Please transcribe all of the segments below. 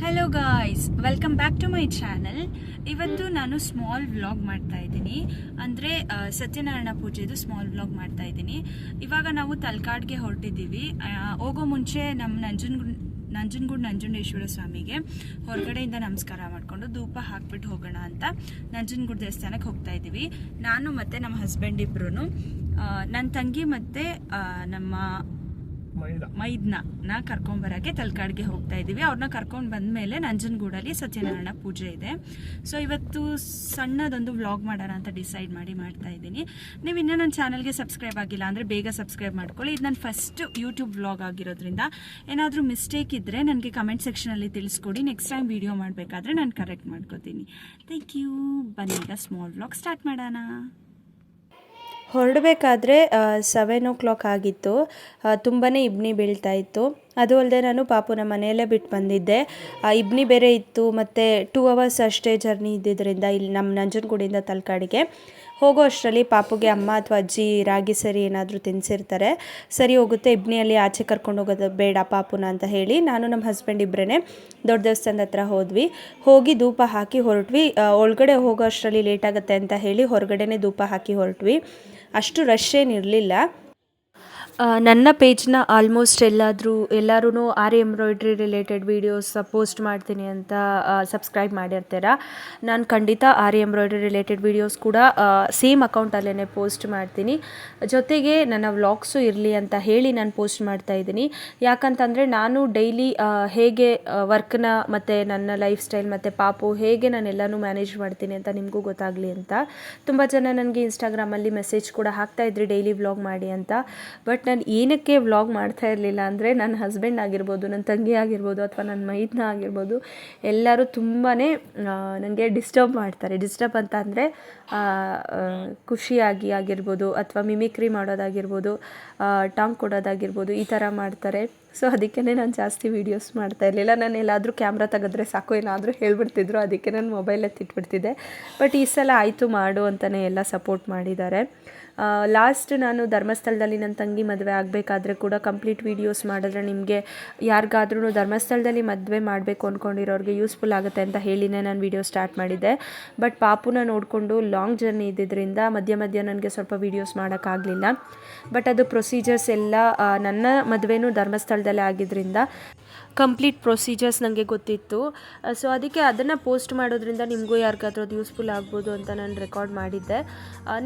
Hello guys, welcome back to my channel. ಇವತ್ತು ನಾನು small vlog ಮಾಡ್ತಾ ಇದ್ದೀನಿ. ಅಂದರೆ ಸತ್ಯನಾರಾಯಣ ಪೂಜೆದು ಸ್ಮಾಲ್ ವ್ಲಾಗ್ ಮಾಡ್ತಾ ಇದ್ದೀನಿ. ಇವಾಗ ನಾವು ತಲಕಾಡ್ಗೆ ಹೊರಟಿದ್ದೀವಿ. ಹೋಗೋ ಮುಂಚೆ ನಮ್ಮ ನಂಜನಗೂಡು ಸ್ವಾಮಿಗೆ ಹೊರಗಡೆಯಿಂದ ನಮಸ್ಕಾರ ಮಾಡಿಕೊಂಡು ಧೂಪ ಹಾಕ್ಬಿಟ್ಟು ಹೋಗೋಣ ಅಂತ ನಂಜನಗೂಡು ದೇವಸ್ಥಾನಕ್ಕೆ ಹೋಗ್ತಾ ಇದ್ದೀವಿ. ನಾನು ಮತ್ತು ನಮ್ಮ ಹಸ್ಬೆಂಡ್ ಇಬ್ಬರು, ನನ್ನ ತಂಗಿ ಮತ್ತು ನಮ್ಮ ಮೈದ್ನ ಕರ್ಕೊಂಬರಕ್ಕೆ ತಲಕಾಡ್ಗೆ ಹೋಗ್ತಾ ಇದ್ದೀವಿ. ಅವ್ರನ್ನ ಕರ್ಕೊಂಡು ಬಂದಮೇಲೆ ನಂಜನಗೂಡಲ್ಲಿ ಸತ್ಯನಾರಾಯಣ ಪೂಜೆ ಇದೆ. ಸೊ ಇವತ್ತು ಸಣ್ಣದೊಂದು ವ್ಲಾಗ್ ಮಾಡೋಣ ಅಂತ ಡಿಸೈಡ್ ಮಾಡ್ತಾ ಇದ್ದೀನಿ. ನೀವು ಇನ್ನೂ ನನ್ನ ಚಾನಲ್ಗೆ ಸಬ್ಸ್ಕ್ರೈಬ್ ಆಗಿಲ್ಲ ಅಂದರೆ ಬೇಗ ಸಬ್ಸ್ಕ್ರೈಬ್ ಮಾಡ್ಕೊಳ್ಳಿ. ಇದು ನನ್ನ ಫಸ್ಟ್ ಯೂಟ್ಯೂಬ್ ವ್ಲಾಗ್ ಆಗಿರೋದ್ರಿಂದ ಏನಾದರೂ ಮಿಸ್ಟೇಕ್ ಇದ್ದರೆ ನನಗೆ ಕಮೆಂಟ್ ಸೆಕ್ಷನಲ್ಲಿ ತಿಳಿಸ್ಕೊಡಿ. ನೆಕ್ಸ್ಟ್ ಟೈಮ್ ವೀಡಿಯೋ ಮಾಡಬೇಕಾದ್ರೆ ನಾನು ಕರೆಕ್ಟ್ ಮಾಡ್ಕೋತೀನಿ. Thank you. ಬನ್ನಿ ಈಗ ಸ್ಮಾಲ್ ವ್ಲಾಗ್ ಸ್ಟಾರ್ಟ್ ಮಾಡೋಣ. ಹೊರಡಬೇಕಾದ್ರೆ 7 ಆಗಿತ್ತು. ತುಂಬಾ ಇಬ್ನಿ ಬೀಳ್ತಾ ಇತ್ತು. ಅದು ಅಲ್ಲದೆ ನಾನು ಪಾಪುನ ಮನೆಯಲ್ಲೇ ಬಿಟ್ಟು ಬಂದಿದ್ದೆ. ಇಬ್ನಿ ಬೇರೆ ಇತ್ತು ಮತ್ತು 2 ಅವರ್ಸ್ ಅಷ್ಟೇ ಜರ್ನಿ ಇದ್ದಿದ್ದರಿಂದ ಇಲ್ಲಿ ನಮ್ಮ ನಂಜನಗೂಡಿಂದ ತಲಕಾಡಿಗೆ ಹೋಗೋ ಅಷ್ಟರಲ್ಲಿ ಪಾಪುಗೆ ಅಮ್ಮ ಅಥವಾ ಅಜ್ಜಿ ರಾಗಿ ಸರಿ ಏನಾದರೂ ತಿನ್ನಿಸಿರ್ತಾರೆ. ಸರಿ ಹೋಗುತ್ತೆ, ಇಬ್ನಿಯಲ್ಲಿ ಆಚೆ ಕರ್ಕೊಂಡು ಹೋಗೋದು ಬೇಡ ಪಾಪುನ ಅಂತ ಹೇಳಿ ನಾನು ನಮ್ಮ ಹಸ್ಬೆಂಡ್ ಇಬ್ಬರೇ ದೊಡ್ಡ ದೇವಸ್ಥಾನದ ಹತ್ರ ಹೋಗಿ ಧೂಪ ಹಾಕಿ ಹೊರಟ್ವಿ. ಒಳಗಡೆ ಹೋಗೋ ಅಷ್ಟರಲ್ಲಿ ಲೇಟ್ ಆಗುತ್ತೆ ಅಂತ ಹೇಳಿ ಹೊರಗಡೆನೇ ಧೂಪ ಹಾಕಿ ಹೊರಟ್ವಿ. ಅಷ್ಟು ರಶ್ ಏನಿರಲಿಲ್ಲ. ನನ್ನ ಪೇಜ್ನ ಆಲ್ಮೋಸ್ಟ್ ಎಲ್ಲರೂ ಆರಿ ಎಂಬ್ರಾಯ್ಡ್ರಿ ರಿಲೇಟೆಡ್ ವೀಡಿಯೋಸ್ ಪೋಸ್ಟ್ ಮಾಡ್ತೀನಿ ಅಂತ ಸಬ್ಸ್ಕ್ರೈಬ್ ಮಾಡಿರ್ತೀರ. ನಾನು ಖಂಡಿತ ಆರಿ ಎಂಬ್ರಾಯ್ಡ್ರಿ ರಿಲೇಟೆಡ್ ವೀಡಿಯೋಸ್ ಕೂಡ ಸೇಮ್ ಅಕೌಂಟಲ್ಲೇ ಪೋಸ್ಟ್ ಮಾಡ್ತೀನಿ. ಜೊತೆಗೆ ನನ್ನ ವ್ಲಾಗ್ಸು ಇರಲಿ ಅಂತ ಹೇಳಿ ನಾನು ಪೋಸ್ಟ್ ಮಾಡ್ತಾ ಇದ್ದೀನಿ. ಯಾಕಂತಂದರೆ ನಾನು ಡೈಲಿ ಹೇಗೆ ವರ್ಕ್ನ ಮತ್ತು ನನ್ನ ಲೈಫ್ ಸ್ಟೈಲ್ ಮತ್ತು ಪಾಪು ಹೇಗೆ ನಾನೆಲ್ಲನೂ ಮ್ಯಾನೇಜ್ ಮಾಡ್ತೀನಿ ಅಂತ ನಿಮಗೂ ಗೊತ್ತಾಗಲಿ ಅಂತ. ತುಂಬ ಜನ ನನಗೆ ಇನ್ಸ್ಟಾಗ್ರಾಮಲ್ಲಿ ಮೆಸೇಜ್ ಕೂಡ ಹಾಕ್ತಾಯಿದ್ರಿ ಡೈಲಿ ವ್ಲಾಗ್ ಮಾಡಿ ಅಂತ. ಬಟ್ ನಾನು ಏನಕ್ಕೆ ವ್ಲಾಗ್ ಮಾಡ್ತಾ ಇರಲಿಲ್ಲ ಅಂದರೆ ನನ್ನ ಹಸ್ಬೆಂಡ್ ಆಗಿರ್ಬೋದು, ನನ್ನ ತಂಗಿ ಆಗಿರ್ಬೋದು, ಅಥವಾ ನನ್ನ ಮೈದ್ನ ಆಗಿರ್ಬೋದು, ಎಲ್ಲರೂ ತುಂಬಾ ನನಗೆ ಡಿಸ್ಟರ್ಬ್ ಮಾಡ್ತಾರೆ. ಡಿಸ್ಟರ್ಬ್ ಅಂತ ಅಂದರೆ ಖುಷಿಯಾಗಿ ಆಗಿರ್ಬೋದು ಅಥವಾ ಮಿಮಿಕ್ರಿ ಮಾಡೋದಾಗಿರ್ಬೋದು, ಟಾಂಗ್ ಕೊಡೋದಾಗಿರ್ಬೋದು, ಈ ಥರ ಮಾಡ್ತಾರೆ. ಸೊ ಅದಕ್ಕೇ ನಾನು ಜಾಸ್ತಿ ವೀಡಿಯೋಸ್ ಮಾಡ್ತಾ ಇರಲಿಲ್ಲ. ನಾನು ಎಲ್ಲಾದರೂ ಕ್ಯಾಮ್ರಾ ತೆಗೆದ್ರೆ ಸಾಕು ಏನಾದರೂ ಹೇಳ್ಬಿಡ್ತಿದ್ರು, ಅದಕ್ಕೆ ನಾನು ಮೊಬೈಲ್ ಎತ್ತಿಟ್ಬಿಡ್ತಿದ್ದೆ. ಬಟ್ ಈ ಸಲ ಆಯಿತು ಮಾಡು ಅಂತಲೇ ಎಲ್ಲ ಸಪೋರ್ಟ್ ಮಾಡಿದ್ದಾರೆ. ಲಾಸ್ಟ್ ನಾನು ಧರ್ಮಸ್ಥಳದಲ್ಲಿ ನನ್ನ ತಂಗಿ ಮದುವೆ ಆಗಬೇಕಾದ್ರೆ ಕೂಡ ಕಂಪ್ಲೀಟ್ ವೀಡಿಯೋಸ್ ಮಾಡಿದ್ರೆ ನಿಮಗೆ ಯಾರಿಗಾದ್ರೂ ಧರ್ಮಸ್ಥಳದಲ್ಲಿ ಮದುವೆ ಮಾಡಬೇಕು ಅಂದ್ಕೊಂಡಿರೋರಿಗೆ ಯೂಸ್ಫುಲ್ ಆಗುತ್ತೆ ಅಂತ ಹೇಳಿನೇ ನಾನು ವೀಡಿಯೋ ಸ್ಟಾರ್ಟ್ ಮಾಡಿದ್ದೆ. ಬಟ್ ಪಾಪುನ ನೋಡಿಕೊಂಡು ಲಾಂಗ್ ಜರ್ನಿ ಇದ್ದಿದ್ದರಿಂದ ಮಧ್ಯ ನನಗೆ ಸ್ವಲ್ಪ ವೀಡಿಯೋಸ್ ಮಾಡೋಕ್ಕಾಗಲಿಲ್ಲ. ಬಟ್ ಅದು ಪ್ರೊಸೀಜರ್ಸ್ ಎಲ್ಲ ನನ್ನ ಮದುವೆನೂ ಧರ್ಮಸ್ಥಳದಲ್ಲೇ ಆಗಿದ್ದರಿಂದ ಕಂಪ್ಲೀಟ್ ಪ್ರೊಸೀಜರ್ಸ್ ನನಗೆ ಗೊತ್ತಿತ್ತು. ಸೊ ಅದಕ್ಕೆ ಅದನ್ನು ಪೋಸ್ಟ್ ಮಾಡೋದ್ರಿಂದ ನಿಮಗೂ ಯಾರಿಗಾದ್ರೂ ಅದು ಯೂಸ್ಫುಲ್ ಆಗ್ಬೋದು ಅಂತ ನಾನು ರೆಕಾರ್ಡ್ ಮಾಡಿದ್ದೆ.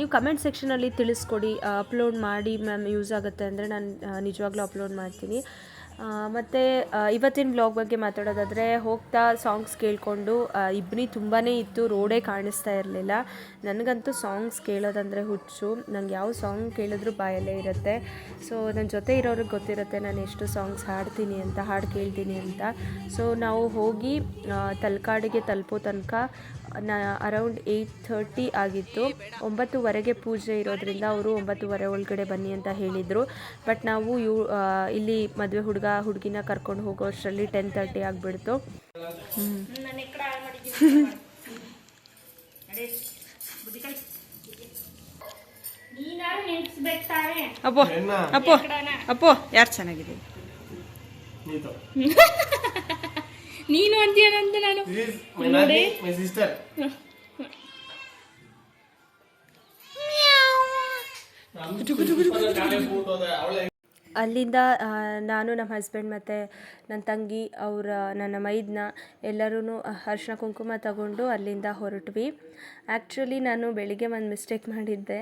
ನೀವು ಕಮೆಂಟ್ ಸೆಕ್ಷನಲ್ಲಿ ತಿಳಿಸ್ಕೊಡಿ, ಅಪ್ಲೋಡ್ ಮಾಡಿ ಮ್ಯಾಮ್ ಯೂಸ್ ಆಗುತ್ತೆ ಅಂದರೆ ನಾನು ನಿಜವಾಗ್ಲೂ ಅಪ್ಲೋಡ್ ಮಾಡ್ತೀನಿ. ಮತ್ತು ಇವತ್ತಿನ ವ್ಲಾಗ್ ಬಗ್ಗೆ ಮಾತಾಡೋದಾದರೆ, ಹೋಗ್ತಾ ಸಾಂಗ್ಸ್ ಕೇಳಿಕೊಂಡು ಇಬ್ನಿ ತುಂಬಾ ಇತ್ತು, ರೋಡೇ ಕಾಣಿಸ್ತಾ ಇರಲಿಲ್ಲ. ನನಗಂತೂ ಸಾಂಗ್ಸ್ ಕೇಳೋದಂದರೆ ಹುಚ್ಚು. ನಂಗೆ ಯಾವ ಸಾಂಗ್ ಕೇಳಿದ್ರೂ ಬಾಯಲ್ಲೇ ಇರುತ್ತೆ. ಸೊ ನನ್ನ ಜೊತೆ ಇರೋರಿಗೆ ಗೊತ್ತಿರುತ್ತೆ ನಾನು ಎಷ್ಟು ಸಾಂಗ್ಸ್ ಹಾಡು ಕೇಳ್ತೀನಿ ಅಂತ. ಸೊ ನಾವು ಹೋಗಿ ತಲಕಾಡಿಗೆ ತಲುಪೋ ತನಕ ಅರೌಂಡ್ 8:30 ಆಗಿತ್ತು. 9:00 ಪೂಜೆ ಇರೋದ್ರಿಂದ ಅವರು 9:30 ಒಳಗಡೆ ಬನ್ನಿ ಅಂತ ಹೇಳಿದರು. ಬಟ್ ನಾವು ಇಲ್ಲಿ ಮದುವೆ ಹುಡುಗಿನ ಕರ್ಕೊಂಡು ಹೋಗೋ ಅಷ್ಟರಲ್ಲಿ 10:30 ಆಗಿಬಿಡ್ತು. ಅಪ್ಪೋ ಯಾರು ಚೆನ್ನಾಗಿದೆ ನೀನು ಅಂತೀಯನಂತ ನಾನು ಅಲ್ಲಿಂದ ನಾನು ನಮ್ಮ ಹಸ್ಬೆಂಡ್ ಮತ್ತು ನನ್ನ ತಂಗಿ ನನ್ನ ಮೈದ್ನ ಎಲ್ಲರೂ ಅರಿಶಿನ ಕುಂಕುಮ ತಗೊಂಡು ಅಲ್ಲಿಂದ ಹೊರಟ್ವಿ. ಆ್ಯಕ್ಚುಲಿ ನಾನು ಬೆಳಿಗ್ಗೆ ಒಂದು ಮಿಸ್ಟೇಕ್ ಮಾಡಿದ್ದೆ.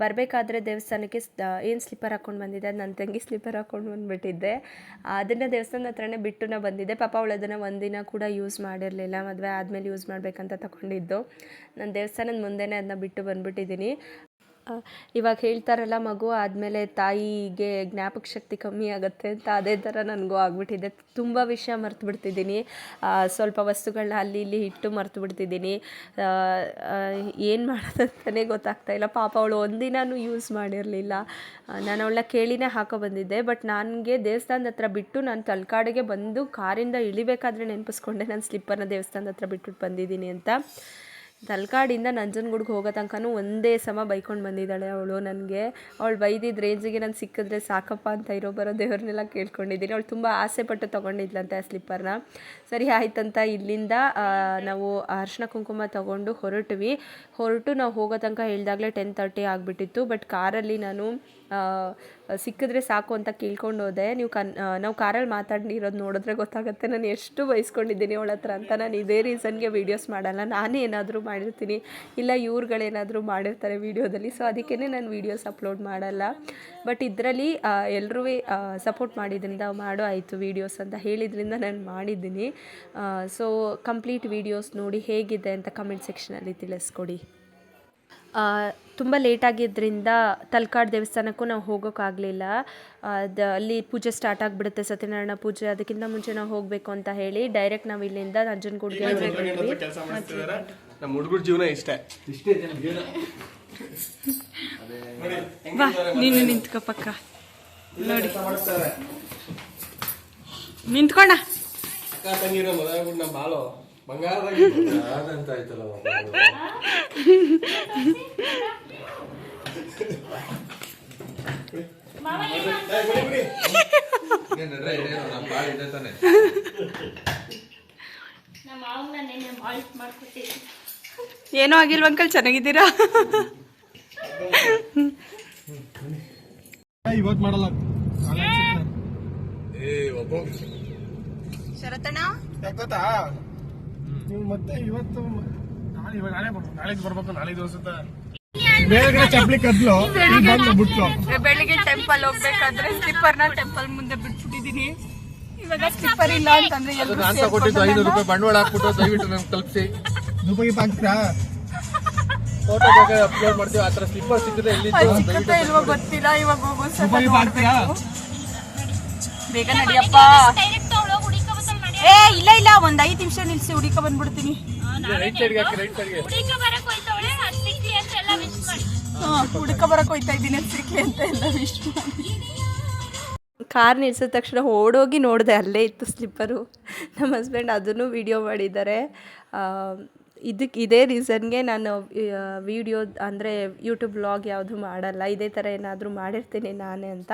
ಬರಬೇಕಾದ್ರೆ ದೇವಸ್ಥಾನಕ್ಕೆ ಏನು ಸ್ಲಿಪ್ಪರ್ ಹಾಕ್ಕೊಂಡು ಬಂದಿದ್ದೆ, ಅದು ನನ್ನ ತಂಗಿ ಸ್ಲಿಪ್ಪರ್ ಹಾಕ್ಕೊಂಡು ಬಂದುಬಿಟ್ಟಿದ್ದೆ. ಅದನ್ನು ದೇವಸ್ಥಾನದ ಹತ್ರನೇ ಬಿಟ್ಟು ಬಂದಿದ್ದೆ. ಪಾಪ ಅವಳು ಅದನ್ನು ಒಂದಿನ ಕೂಡ ಯೂಸ್ ಮಾಡಿರಲಿಲ್ಲ. ಮದುವೆ ಆದಮೇಲೆ ಯೂಸ್ ಮಾಡಬೇಕಂತ ತಗೊಂಡಿದ್ದು. ನಾನು ದೇವಸ್ಥಾನದ ಮುಂದೆನೇ ಅದನ್ನ ಬಿಟ್ಟು ಬಂದುಬಿಟ್ಟಿದ್ದೀನಿ. ಇವಾಗ ಹೇಳ್ತಾರಲ್ಲ, ಮಗು ಆದಮೇಲೆ ತಾಯಿಗೆ ಜ್ಞಾಪಕ ಶಕ್ತಿ ಕಮ್ಮಿ ಆಗುತ್ತೆ ಅಂತ, ಅದೇ ಥರ ನನಗೂ ಆಗಿಬಿಟ್ಟಿದೆ. ತುಂಬ ವಿಷಯ ಮರ್ತು ಬಿಡ್ತಿದ್ದೀನಿ. ಸ್ವಲ್ಪ ವಸ್ತುಗಳನ್ನ ಅಲ್ಲಿ ಇಲ್ಲಿ ಇಟ್ಟು ಮರ್ತು ಬಿಡ್ತಿದ್ದೀನಿ. ಏನು ಮಾಡೋದಂತಲೇ ಗೊತ್ತಾಗ್ತಾಯಿಲ್ಲ. ಪಾಪ ಅವಳು ಒಂದಿನೂ ಯೂಸ್ ಮಾಡಿರಲಿಲ್ಲ. ನಾನು ಅವಳನ್ನ ಕೇಳಿನೇ ಹಾಕೋ ಬಂದಿದ್ದೆ. ಬಟ್ ನನಗೆ ದೇವಸ್ಥಾನದ ಹತ್ರ ಬಿಟ್ಟು ನಾನು ತಲಕಾಡಿಗೆ ಬಂದು ಕಾರಿಂದ ಇಳಿಬೇಕಾದ್ರೆ ನೆನಪಿಸ್ಕೊಂಡೆ ನಾನು ಸ್ಲಿಪ್ಪರ್ನ ದೇವಸ್ಥಾನದ ಹತ್ರ ಬಿಟ್ಬಿಟ್ಟು ಬಂದಿದ್ದೀನಿ ಅಂತ. ತಲಕಾಡಿಂದ ನಂಜನಗೂಡ್ಗೆ ಹೋಗೋ ತನಕನೂ ಒಂದೇ ಸಮ ಬೈಕೊಂಡು ಬಂದಿದ್ದಾಳೆ ಅವಳು ನನಗೆ. ಅವಳು ಬೈದಿದ್ದ ರೇಂಜಿಗೆ ನಾನು ಸಿಕ್ಕಿದ್ರೆ ಸಾಕಪ್ಪ ಅಂತ ಇರೋ ಬರೋ ದೇವ್ರನ್ನೆಲ್ಲ ಕೇಳ್ಕೊಂಡಿದ್ದೀನಿ. ಅವಳು ತುಂಬ ಆಸೆ ಪಟ್ಟು ತೊಗೊಂಡಿದ್ಲಂತೆ ಆ ಸ್ಲಿಪ್ಪರ್ನ. ಸರಿ ಆಯ್ತಂತ ಇಲ್ಲಿಂದ ನಾವು ಅರಿಶಿನ ಕುಂಕುಮ ತೊಗೊಂಡು ಹೊರಟು ನಾವು ಹೋಗೋ ತನಕ ಹೇಳ್ದಾಗಲೇ 10:30 ಆಗಿಬಿಟ್ಟಿತ್ತು. ಬಟ್ ಕಾರಲ್ಲಿ ನಾನು ಸಿಕ್ಕಿದ್ರೆ ಸಾಕು ಅಂತ ಕೇಳ್ಕೊಂಡು ಹೋದೆ. ನಾವು ಕಾರಲ್ಲಿ ಮಾತಾಡಿರೋದು ನೋಡಿದ್ರೆ ಗೊತ್ತಾಗುತ್ತೆ ನಾನು ಎಷ್ಟು ಬಯಸ್ಕೊಂಡಿದ್ದೀನಿ ಅವಳ ಹತ್ರ ಅಂತ. ನಾನು ಇದೇ ರೀಸನ್ಗೆ ವೀಡಿಯೋಸ್ ಮಾಡಲ್ಲ, ನಾನೇ ಏನಾದರೂ ಮಾಡಿರ್ತೀನಿ ಇಲ್ಲ ಇವ್ರುಗಳೇನಾದರೂ ಮಾಡಿರ್ತಾರೆ ವೀಡಿಯೋದಲ್ಲಿ. ಸೊ ಅದಕ್ಕೇ ನಾನು ವೀಡಿಯೋಸ್ ಅಪ್ಲೋಡ್ ಮಾಡಲ್ಲ. ಬಟ್ ಇದರಲ್ಲಿ ಎಲ್ಲರೂ ಸಪೋರ್ಟ್ ಮಾಡಿದ್ರಿಂದ ಮಾಡೋ ಆಯಿತು ವೀಡಿಯೋಸ್ ಅಂತ ಹೇಳಿದ್ರಿಂದ ನಾನು ಮಾಡಿದ್ದೀನಿ. ಸೊ ಕಂಪ್ಲೀಟ್ ವೀಡಿಯೋಸ್ ನೋಡಿ ಹೇಗಿದೆ ಅಂತ ಕಮೆಂಟ್ ಸೆಕ್ಷನಲ್ಲಿ ತಿಳಿಸ್ಕೊಡಿ. ತುಂಬ ಲೇಟಾಗಿದ್ದರಿಂದ ತಲಕಾಡು ದೇವಸ್ಥಾನಕ್ಕೂ ನಾವು ಹೋಗೋಕ್ಕಾಗಲಿಲ್ಲ. ಅಲ್ಲಿ ಪೂಜೆ ಸ್ಟಾರ್ಟ್ ಆಗಿಬಿಡುತ್ತೆ, ಸತ್ಯನಾರಾಯಣ ಪೂಜೆ. ಅದಕ್ಕಿಂತ ಮುಂಚೆ ನಾವು ಹೋಗಬೇಕು ಅಂತ ಹೇಳಿ ಡೈರೆಕ್ಟ್ ನಾವು ಇಲ್ಲಿಂದ ನಂಜನಗೂಡಿಗೆ ಹೋಗಿದ್ವಿ. ನಮ್ಮ ಹುಡುಗರ ಜೀವನ ಇಷ್ಟೇ. ಬಾ ನೀನು ನಿಂತ್ಕೋ ಪಕ್ಕ ನೋಡಿ ನಿಂತ್ಕೊಂಡ ಅಕ್ಕ ತಂಗಿರೋ ಮದುವೆ ನಮ್ಮ ಬಾಳು ಬಂಗಾರದಾಗ ಆಯ್ತಲ್ಲ. ಏನೋ ಆಗಿಲ್ವ ಅಂಕಲ್, ಚೆನ್ನಾಗಿದ್ದೀರಾ? ಇವತ್ತು ಮಾಡಲ್ಲ ಶರತಣ್ಣ ಯಾಕತ್ತಾ ನೀವು ಮತ್ತೆ ಇವತ್ತು ನಾಳೆಗೆ ಬರ್ಬೇಕು. ನಾಳೆ ದಿವಸ ಬೇರೆ ಚಪ್ಪಲಿ ಕದ್ಲು ಬಿಟ್ಲು. ಬೆಳಿಗ್ಗೆ ಟೆಂಪಲ್ ಹೋಗ್ಬೇಕಾದ್ರೆ ಸ್ಲಿಪ್ಪರ್ನ ಟೆಂಪಲ್ ಮುಂದೆ ಬಿಟ್ಬಿಟ್ಟಿದೀನಿ. ಇವಾಗ ಸ್ಲಿಪ್ಪರ್ ಇಲ್ಲ ಅಂತಂದ್ರೆ ನಾನು ತಗೊಟ್ಟಿದ್ದು 500 ರೂಪಾಯಿ ಬಂಡವಾಳ ಹಾಕ್ಬಿಟ್ಟು ದಯವಿಟ್ಟು ನಮ್ಗೆ ಕಲ್ಪಿಸಿ. ದುಬೈಗೆ ಹಾಕ್ತೀರಾ? ಫೋಟೋ ಬೇಕಾದ್ರೆ ಅಪ್ಲೋಡ್ ಮಾಡ್ತೀವಿ. ಆ ಥರ ಸ್ಲಿಪ್ಪರ್ ಸಿಕ್ಕಿದ್ರೆ ಸಿಕ್ಕುತ್ತೆ ಇಲ್ವೋ ಗೊತ್ತಿಲ್ಲ. ಇವಾಗ ಹೋಗೋ ಹಾಕ್ತೀರಾ? ಬೇಗ ನಡಿಯಪ್ಪ. ಏ ಇಲ್ಲ ಒಂದ್ 5 ನಿಮಿಷ ನಿಲ್ಸಿ ಹುಡುಕ ಬಂದ್ಬಿಡ್ತೀನಿ. ರೈಟ್ ಸೈಡ್ಗೆ ಹಾಕಿ, ರೈಟ್ ಸೈಡ್ಗೆ. ಹುಡುಕ ಬರಕ್ ಹೋಯ್ತಾ ಇದ್ದೀನಿ ಸಿಕ್ಲಿ ಅಂತ ಎಲ್ಲ ವಿಶ್ ಮಾಡಿ. ಕಾರ್ ನಿಲ್ಸಿದ ತಕ್ಷಣ ಓಡೋಗಿ ನೋಡಿದೆ, ಅಲ್ಲೇ ಇತ್ತು ಸ್ಲಿಪ್ಪರು. ನಮ್ಮ ಹಸ್ಬೆಂಡ್ ಅದನ್ನು ವಿಡಿಯೋ ಮಾಡಿದ್ದಾರೆ. ಇದೇ ರೀಸನ್ಗೆ ನಾನು ವಿಡಿಯೋ ಅಂದರೆ ಯೂಟ್ಯೂಬ್ ವ್ಲಾಗ್ ಯಾವುದು ಮಾಡಲ್ಲ. ಇದೇ ಥರ ಏನಾದರೂ ಮಾಡಿರ್ತೀನಿ ನಾನೇ ಅಂತ.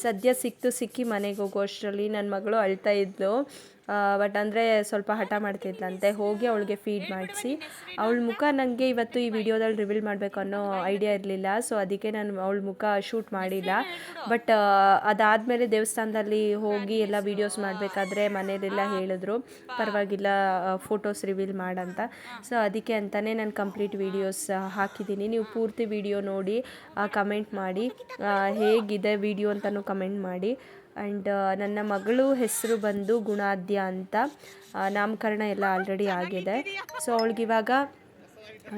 ಸದ್ಯ ಸಿಕ್ಕಿ ಮನೆಗೆ ಹೋಗೋ ಅಷ್ಟರಲ್ಲಿ ನನ್ನ ಮಗಳು ಅಳ್ತಾ ಇದ್ಲು. ಬಟ್ ಅಂದರೆ ಸ್ವಲ್ಪ ಹಠ ಮಾಡ್ತಿದ್ಲಂತೆ. ಹೋಗಿ ಅವಳಿಗೆ ಫೀಡ್ ಮಾಡಿಸಿ ಅವಳ ಮುಖ ನನಗೆ ಇವತ್ತು ಈ ವಿಡಿಯೋದಲ್ಲಿ ರಿವೀಲ್ ಮಾಡಬೇಕು ಅನ್ನೋ ಐಡಿಯಾ ಇರಲಿಲ್ಲ. ಸೊ ಅದಕ್ಕೆ ನಾನು ಅವಳ ಮುಖ ಶೂಟ್ ಮಾಡಿಲ್ಲ. ಬಟ್ ಅದಾದಮೇಲೆ ದೇವಸ್ಥಾನದಲ್ಲಿ ಹೋಗಿ ಎಲ್ಲ ವೀಡಿಯೋಸ್ ಮಾಡಬೇಕಾದ್ರೆ ಮನೇಲೆಲ್ಲ ಹೇಳಿದ್ರು ಪರವಾಗಿಲ್ಲ ಫೋಟೋಸ್ ರಿವೀಲ್ ಮಾಡಂತ. ಸೊ ಅದಕ್ಕೆ ಅಂತಲೇ ನಾನು ಕಂಪ್ಲೀಟ್ ವೀಡಿಯೋಸ್ ಹಾಕಿದ್ದೀನಿ. ನೀವು ಪೂರ್ತಿ ವಿಡಿಯೋ ನೋಡಿ ಕಮೆಂಟ್ ಮಾಡಿ ಹೇಗಿದೆ ವಿಡಿಯೋ ಅಂತಲೂ ಕಮೆಂಟ್ ಮಾಡಿ. ಆ್ಯಂಡ್ ನನ್ನ ಮಗಳು ಹೆಸರು ಬಂದು ಗುಣಾದ್ಯ ಅಂತ. ನಾಮಕರಣ ಎಲ್ಲ ಆಲ್ರೆಡಿ ಆಗಿದೆ. ಸೊ ಅವಳಿಗಿವಾಗ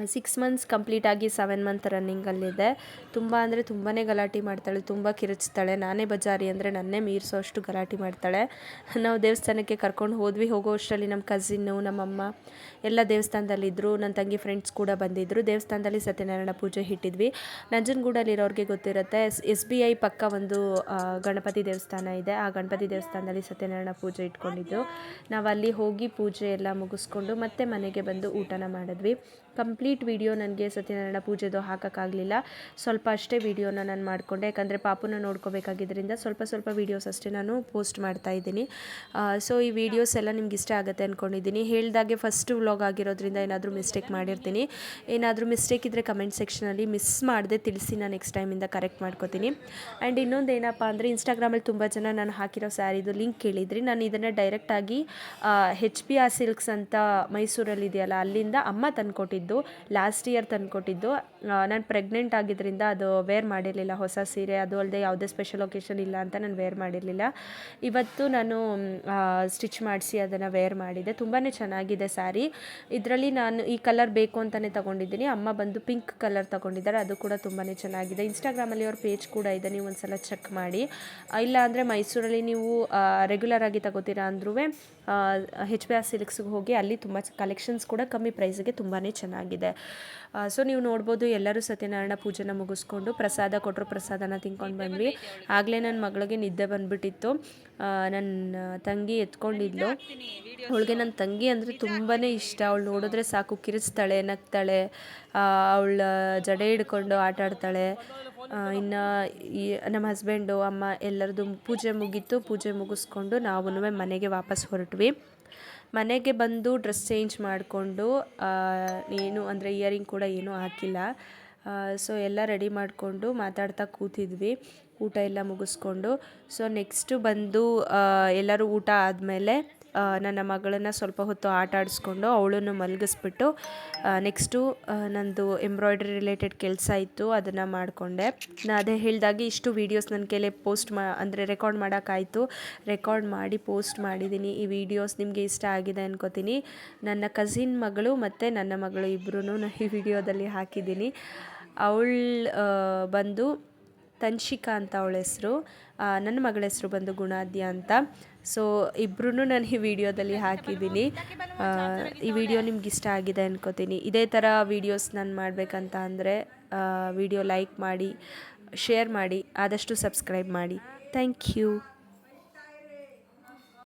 6 ಮಂತ್ಸ್ ಕಂಪ್ಲೀಟ್ ಆಗಿ 7 ಮಂತ್ ರನ್ನಿಂಗಲ್ಲಿದೆ. ತುಂಬ ಅಂದರೆ ತುಂಬಾ ಗಲಾಟೆ ಮಾಡ್ತಾಳೆ, ತುಂಬ ಕಿರುಚ್ತಾಳೆ. ನಾನೇ ಬಜಾರಿ ಅಂದರೆ ನನ್ನೇ ಮೀರಿಸೋ ಅಷ್ಟು ಗಲಾಟೆ ಮಾಡ್ತಾಳೆ. ನಾವು ದೇವಸ್ಥಾನಕ್ಕೆ ಕರ್ಕೊಂಡು ಹೋಗೋ ಅಷ್ಟರಲ್ಲಿ ನಮ್ಮ ಕಸಿನ್ನು ನಮ್ಮಮ್ಮ ಎಲ್ಲ ದೇವಸ್ಥಾನದಲ್ಲಿದ್ದರು. ನನ್ನ ತಂಗಿ ಫ್ರೆಂಡ್ಸ್ ಕೂಡ ಬಂದಿದ್ದರು. ದೇವಸ್ಥಾನದಲ್ಲಿ ಸತ್ಯನಾರಾಯಣ ಪೂಜೆ ಇಟ್ಟಿದ್ವಿ. ನಂಜನಗೂಡಲ್ಲಿರೋರಿಗೆ ಗೊತ್ತಿರುತ್ತೆ, SBI ಪಕ್ಕ ಒಂದು ಗಣಪತಿ ದೇವಸ್ಥಾನ ಇದೆ. ಆ ಗಣಪತಿ ದೇವಸ್ಥಾನದಲ್ಲಿ ಸತ್ಯನಾರಾಯಣ ಪೂಜೆ ಇಟ್ಕೊಂಡಿದ್ದು. ನಾವು ಅಲ್ಲಿ ಹೋಗಿ ಪೂಜೆ ಎಲ್ಲ ಮುಗಿಸ್ಕೊಂಡು ಮತ್ತೆ ಮನೆಗೆ ಬಂದು ಊಟನ ಮಾಡಿದ್ವಿ. ಕಂಪ್ಲೀಟ್ ವಿಡಿಯೋ ನನಗೆ ಸತ್ಯನಾರಾಯಣ ಪೂಜೆದು ಹಾಕೋಕ್ಕಾಗಲಿಲ್ಲ. ಸ್ವಲ್ಪ ಅಷ್ಟೇ ವಿಡಿಯೋನ ನಾನು ಮಾಡಿಕೊಂಡೆ, ಯಾಕಂದರೆ ಪಾಪುನ ನೋಡ್ಕೋಬೇಕಾಗಿದ್ದರಿಂದ ಸ್ವಲ್ಪ ವೀಡಿಯೋಸ್ ಅಷ್ಟೇ ನಾನು ಪೋಸ್ಟ್ ಮಾಡ್ತಾಯಿದ್ದೀನಿ. ಸೊ ಈ ವಿಡಿಯೋಸ್ ಎಲ್ಲ ನಿಮ್ಗೆ ಇಷ್ಟ ಆಗುತ್ತೆ ಅಂದ್ಕೊಂಡಿದ್ದೀನಿ. ಹೇಳ್ದಾಗೆ ಫಸ್ಟ್ ವ್ಲಾಗ್ ಆಗಿರೋದ್ರಿಂದ ಏನಾದರೂ ಮಿಸ್ಟೇಕ್ ಮಾಡಿರ್ತೀನಿ. ಏನಾದರೂ ಮಿಸ್ಟೇಕ್ ಇದ್ದರೆ ಕಮೆಂಟ್ ಸೆಕ್ಷನಲ್ಲಿ ಮಿಸ್ ಮಾಡದೆ ತಿಳಿಸಿ, ನಾನು ನೆಕ್ಸ್ಟ್ ಟೈಮಿಂದ ಕರೆಕ್ಟ್ ಮಾಡ್ಕೋತೀನಿ. ಆ್ಯಂಡ್ ಇನ್ನೊಂದು ಏನಪ್ಪ ಅಂದರೆ ಇನ್ಸ್ಟಾಗ್ರಾಮಲ್ಲಿ ತುಂಬ ಜನ ನಾನು ಹಾಕಿರೋ ಸ್ಯಾರಿದು ಲಿಂಕ್ ಕೇಳಿದ್ರಿ. ನಾನು ಇದನ್ನು ಡೈರೆಕ್ಟಾಗಿ HBR ಸಿಲ್ಕ್ಸ್ ಅಂತ ಮೈಸೂರಲ್ಲಿ ಇದೆಯಲ್ಲ ಅಲ್ಲಿಂದ ಅಮ್ಮ ತಂದುಕೊಟ್ಟಿದ್ದು, ಲಾಸ್ಟ್ ಇಯರ್ ತಂದುಕೊಟ್ಟಿದ್ದು. ನಾನು ಪ್ರೆಗ್ನೆಂಟ್ ಆಗಿದ್ದರಿಂದ ಅದು ವೇರ್ ಮಾಡಿರಲಿಲ್ಲ ಹೊಸ ಸೀರೆ. ಅದು ಅಲ್ಲದೆ ಯಾವುದೇ ಸ್ಪೆಷಲ್ ಒಕೇಶನ್ ಇಲ್ಲ ಅಂತ ನಾನು ವೇರ್ ಮಾಡಿರಲಿಲ್ಲ. ಇವತ್ತು ನಾನು ಸ್ಟಿಚ್ ಮಾಡಿಸಿ ಅದನ್ನು ವೇರ್ ಮಾಡಿದೆ. ತುಂಬಾ ಚೆನ್ನಾಗಿದೆ ಸ್ಯಾರಿ. ಇದರಲ್ಲಿ ನಾನು ಈ ಕಲರ್ ಬೇಕು ಅಂತಲೇ ತೊಗೊಂಡಿದ್ದೀನಿ. ಅಮ್ಮ ಬಂದು ಪಿಂಕ್ ಕಲರ್ ತೊಗೊಂಡಿದ್ದಾರೆ, ಅದು ಕೂಡ ತುಂಬಾ ಚೆನ್ನಾಗಿದೆ. ಇನ್ಸ್ಟಾಗ್ರಾಮಲ್ಲಿ ಅವ್ರ ಪೇಜ್ ಕೂಡ ಇದೆ, ನೀವು ಒಂದು ಸಲ ಚೆಕ್ ಮಾಡಿ. ಇಲ್ಲ ಅಂದರೆ ಮೈಸೂರಲ್ಲಿ ನೀವು ರೆಗ್ಯುಲರ್ ಆಗಿ ತಗೋತೀರಾ ಅಂದ್ರೂ HBR ಸಿಲ್ಕ್ಸ್ಗೆ ಹೋಗಿ, ಅಲ್ಲಿ ತುಂಬ ಕಲೆಕ್ಷನ್ಸ್ ಕೂಡ ಕಮ್ಮಿ ಪ್ರೈಸಿಗೆ ತುಂಬಾ ಚೆನ್ನಾಗಿದೆ. ಸೊ ನೀವು ನೋಡ್ಬೋದು, ಎಲ್ಲರೂ ಸತ್ಯನಾರಾಯಣ ಪೂಜೆನ ಮುಗಿಸ್ಕೊಂಡು ಪ್ರಸಾದ ಕೊಟ್ಟರು, ಪ್ರಸಾದನ ತಿನ್ಕೊಂಡು ಬಂದ್ವಿ. ಆಗಲೇ ನನ್ನ ಮಗಳಿಗೆ ನಿದ್ದೆ ಬಂದುಬಿಟ್ಟಿತ್ತು. ನನ್ನ ತಂಗಿ ಎತ್ಕೊಂಡಿದ್ಲು. ಅವಳಿಗೆ ನನ್ನ ತಂಗಿ ಅಂದರೆ ತುಂಬಾ ಇಷ್ಟ. ಅವಳು ನೋಡಿದ್ರೆ ಸಾಕು ಕಿರಿಸ್ತಾಳೆ, ನಗ್ತಾಳೆ, ಅವಳ ಜಡೆ ಹಿಡ್ಕೊಂಡು ಆಟ ಆಡ್ತಾಳೆ. ಇನ್ನು ನಮ್ಮ ಹಸ್ಬೆಂಡು ಅಮ್ಮ ಎಲ್ಲರದು ಪೂಜೆ ಮುಗೀತು. ಪೂಜೆ ಮುಗಿಸ್ಕೊಂಡು ನಾವು ಮನೆಗೆ ವಾಪಸ್ ಹೊರಟ್ವಿ. ಮನೆಗೆ ಬಂದು ಡ್ರೆಸ್ ಚೇಂಜ್ ಮಾಡಿಕೊಂಡು ಏನು ಅಂದರೆ ಇಯರಿಂಗ್ ಕೂಡ ಏನೂ ಹಾಕಿಲ್ಲ. ಸೊ ಎಲ್ಲ ರೆಡಿ ಮಾಡಿಕೊಂಡು ಮಾತಾಡ್ತಾ ಕೂತಿದ್ವಿ ಊಟ ಎಲ್ಲ ಮುಗಿಸ್ಕೊಂಡು. ಸೊ ನೆಕ್ಸ್ಟು ಬಂದು ಎಲ್ಲರೂ ಊಟ ಆದಮೇಲೆ ನನ್ನ ಮಗಳನ್ನು ಸ್ವಲ್ಪ ಹೊತ್ತು ಆಟ ಆಡಿಸ್ಕೊಂಡು ಅವಳನ್ನು ಮಲಗಿಸ್ಬಿಟ್ಟು ನೆಕ್ಸ್ಟು ನಂದು ಎಂಬ್ರಾಯ್ಡ್ರಿ ರಿಲೇಟೆಡ್ ಕೆಲಸ ಇತ್ತು, ಅದನ್ನು ಮಾಡಿಕೊಂಡೆ. ನಾನು ಅದೇ ಹೇಳಿದಾಗೆ ಇಷ್ಟು ವೀಡಿಯೋಸ್ ನನ್ನ ಕೈಲೇ ಅಂದರೆ ರೆಕಾರ್ಡ್ ಮಾಡೋಕ್ಕಾಯಿತು. ರೆಕಾರ್ಡ್ ಮಾಡಿ ಪೋಸ್ಟ್ ಮಾಡಿದ್ದೀನಿ. ಈ ವಿಡಿಯೋಸ್ ನಿಮಗೆ ಇಷ್ಟ ಆಗಿದೆ ಅನ್ಕೋತೀನಿ. ನನ್ನ ಕಸಿನ್ ಮಗಳು ಮತ್ತು ನನ್ನ ಮಗಳು ಇಬ್ಬರೂ ನಾನು ಈ ವಿಡಿಯೋದಲ್ಲಿ ಹಾಕಿದ್ದೀನಿ. ಅವಳು ಬಂದು ತನ್ಷಿಕಾ ಅಂತ ಅವಳ ಹೆಸರು, ನನ್ನ ಮಗಳ ಹೆಸರು ಬಂದು ಗುಣಾದ್ಯ ಅಂತ. ಸೊ ಇಬ್ಬರೂ ನಾನು ಈ ವಿಡಿಯೋದಲ್ಲಿ ಹಾಕಿದ್ದೀನಿ. ಈ ವಿಡಿಯೋ ನಿಮ್ಗೆ ಇಷ್ಟ ಆಗಿದೆ ಅನ್ಕೋತೀನಿ. ಇದೇ ಥರ ವೀಡಿಯೋಸ್ ನಾನು ಮಾಡಬೇಕಂತ ಅಂದರೆ ವಿಡಿಯೋ ಲೈಕ್ ಮಾಡಿ, ಶೇರ್ ಮಾಡಿ, ಆದಷ್ಟು ಸಬ್ಸ್ಕ್ರೈಬ್ ಮಾಡಿ. Thank you.